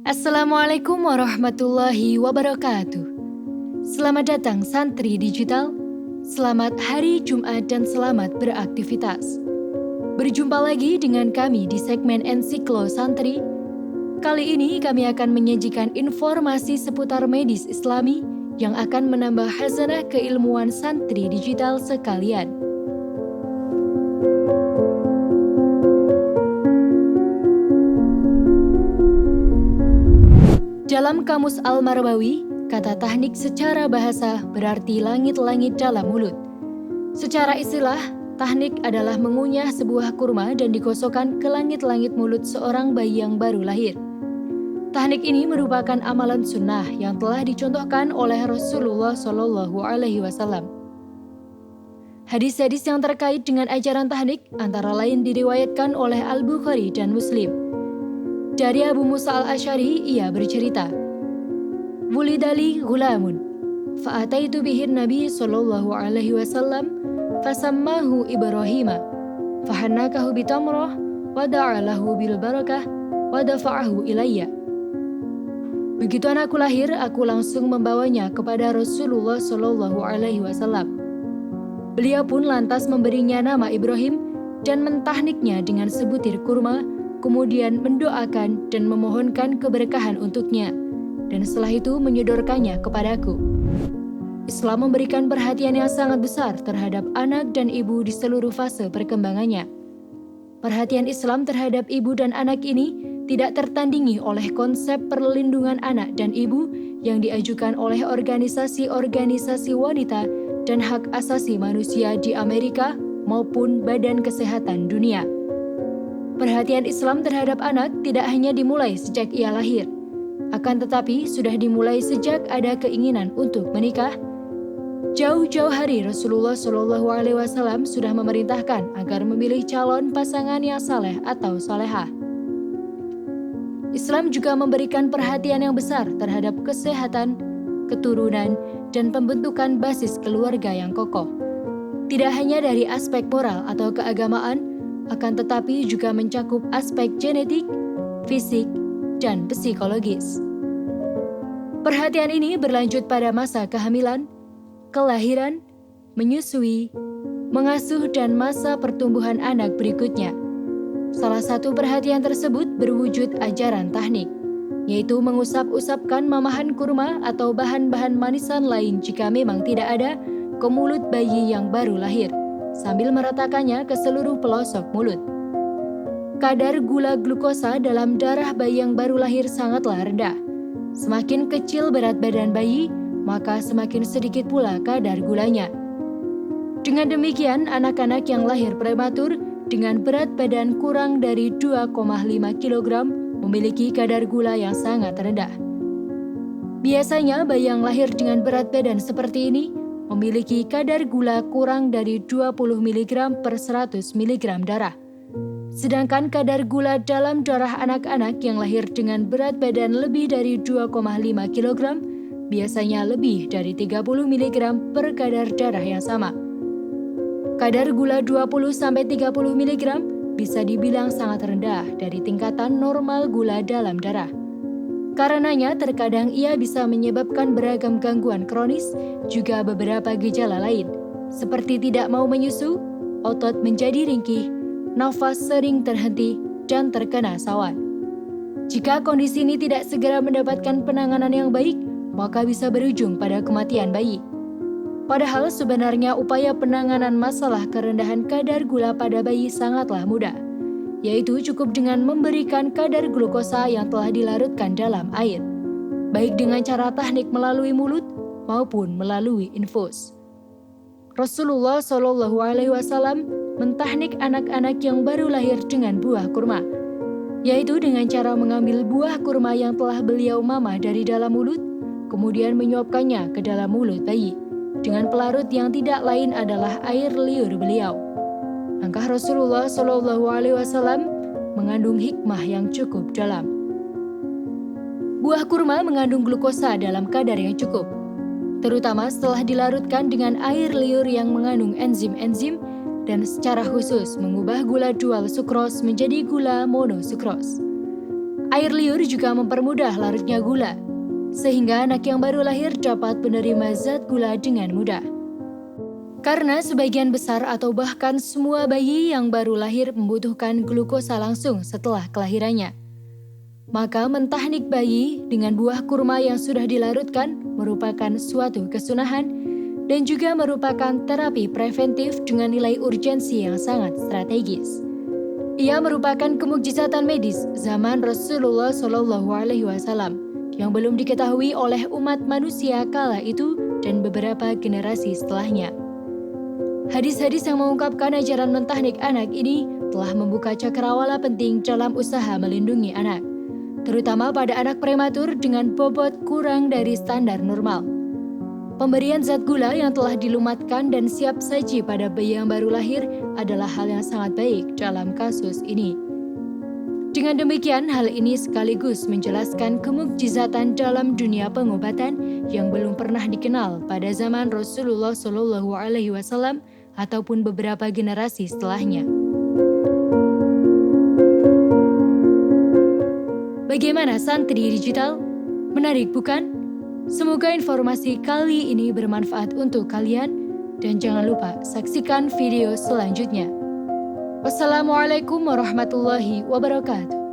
Assalamualaikum warahmatullahi wabarakatuh. Selamat datang Santri Digital. Selamat hari Jumat dan selamat beraktivitas. Berjumpa lagi dengan kami di segmen Ensiklo Santri. Kali ini kami akan menyajikan informasi seputar medis Islami yang akan menambah khazanah keilmuan santri digital sekalian. Dalam Kamus Al-Marbawi, kata tahnik secara bahasa berarti langit-langit dalam mulut. Secara istilah, tahnik adalah mengunyah sebuah kurma dan digosokkan ke langit-langit mulut seorang bayi yang baru lahir. Tahnik ini merupakan amalan sunnah yang telah dicontohkan oleh Rasulullah SAW. Hadis-hadis yang terkait dengan ajaran tahnik antara lain diriwayatkan oleh Al-Bukhari dan Muslim. Dari Abu Musa al-Asy'ari, ia bercerita, "Wulidali ghulamun, fa'ataitu bihin Nabi sallallahu alaihi wasallam, fasammahu Ibrahima, fahannakahu bitamrah, wa da'alahu bil barakah, wa dafa'ahu ilayya." Begitu anakku lahir, aku langsung membawanya kepada Rasulullah sallallahu alaihi wasallam. Beliau pun lantas memberinya nama Ibrahim dan mentahniknya dengan sebutir kurma, kemudian mendoakan dan memohonkan keberkahan untuknya, dan setelah itu menyodorkannya kepadaku. Islam memberikan perhatian yang sangat besar terhadap anak dan ibu di seluruh fase perkembangannya. Perhatian Islam terhadap ibu dan anak ini tidak tertandingi oleh konsep perlindungan anak dan ibu yang diajukan oleh organisasi-organisasi wanita dan hak asasi manusia di Amerika maupun Badan Kesehatan Dunia. Perhatian Islam terhadap anak tidak hanya dimulai sejak ia lahir, akan tetapi sudah dimulai sejak ada keinginan untuk menikah. Jauh-jauh hari Rasulullah SAW sudah memerintahkan agar memilih calon pasangan yang saleh atau salehah. Islam juga memberikan perhatian yang besar terhadap kesehatan, keturunan, dan pembentukan basis keluarga yang kokoh. Tidak hanya dari aspek moral atau keagamaan, akan tetapi juga mencakup aspek genetik, fisik, dan psikologis. Perhatian ini berlanjut pada masa kehamilan, kelahiran, menyusui, mengasuh, dan masa pertumbuhan anak berikutnya. Salah satu perhatian tersebut berwujud ajaran tahnik, yaitu mengusap-usapkan mamahan kurma atau bahan-bahan manisan lain jika memang tidak ada ke mulut bayi yang baru lahir, sambil meratakannya ke seluruh pelosok mulut. Kadar gula glukosa dalam darah bayi yang baru lahir sangatlah rendah. Semakin kecil berat badan bayi, maka semakin sedikit pula kadar gulanya. Dengan demikian, anak-anak yang lahir prematur dengan berat badan kurang dari 2,5 kg memiliki kadar gula yang sangat rendah. Biasanya bayi yang lahir dengan berat badan seperti ini memiliki kadar gula kurang dari 20 mg per 100 mg darah. Sedangkan kadar gula dalam darah anak-anak yang lahir dengan berat badan lebih dari 2,5 kg biasanya lebih dari 30 mg per kadar darah yang sama. Kadar gula 20-30 mg bisa dibilang sangat rendah dari tingkatan normal gula dalam darah. Karenanya terkadang ia bisa menyebabkan beragam gangguan kronis, juga beberapa gejala lain, seperti tidak mau menyusu, otot menjadi ringkih, nafas sering terhenti, dan terkena sawan. Jika kondisi ini tidak segera mendapatkan penanganan yang baik, maka bisa berujung pada kematian bayi. Padahal sebenarnya upaya penanganan masalah kerendahan kadar gula pada bayi sangatlah mudah, yaitu cukup dengan memberikan kadar glukosa yang telah dilarutkan dalam air, baik dengan cara tahnik melalui mulut maupun melalui infus. Rasulullah SAW mentahnik anak-anak yang baru lahir dengan buah kurma, yaitu dengan cara mengambil buah kurma yang telah beliau mamah dari dalam mulut, kemudian menyuapkannya ke dalam mulut bayi, dengan pelarut yang tidak lain adalah air liur beliau. Langkah Rasulullah SAW mengandung hikmah yang cukup dalam. Buah kurma mengandung glukosa dalam kadar yang cukup, terutama setelah dilarutkan dengan air liur yang mengandung enzim-enzim dan secara khusus mengubah gula dual sukros menjadi gula monosukros. Air liur juga mempermudah larutnya gula, sehingga anak yang baru lahir dapat menerima zat gula dengan mudah. Karena sebagian besar atau bahkan semua bayi yang baru lahir membutuhkan glukosa langsung setelah kelahirannya, maka mentahnik bayi dengan buah kurma yang sudah dilarutkan merupakan suatu kesunahan dan juga merupakan terapi preventif dengan nilai urgensi yang sangat strategis. Ia merupakan kemukjizatan medis zaman Rasulullah SAW yang belum diketahui oleh umat manusia kala itu dan beberapa generasi setelahnya. Hadis-hadis yang mengungkapkan ajaran mentahnik anak ini telah membuka cakrawala penting dalam usaha melindungi anak, terutama pada anak prematur dengan bobot kurang dari standar normal. Pemberian zat gula yang telah dilumatkan dan siap saji pada bayi yang baru lahir adalah hal yang sangat baik dalam kasus ini. Dengan demikian, hal ini sekaligus menjelaskan kemukjizatan dalam dunia pengobatan yang belum pernah dikenal pada zaman Rasulullah SAW ataupun beberapa generasi setelahnya. Bagaimana santri digital? Menarik bukan? Semoga informasi kali ini bermanfaat untuk kalian dan jangan lupa saksikan video selanjutnya. Wassalamualaikum warahmatullahi wabarakatuh.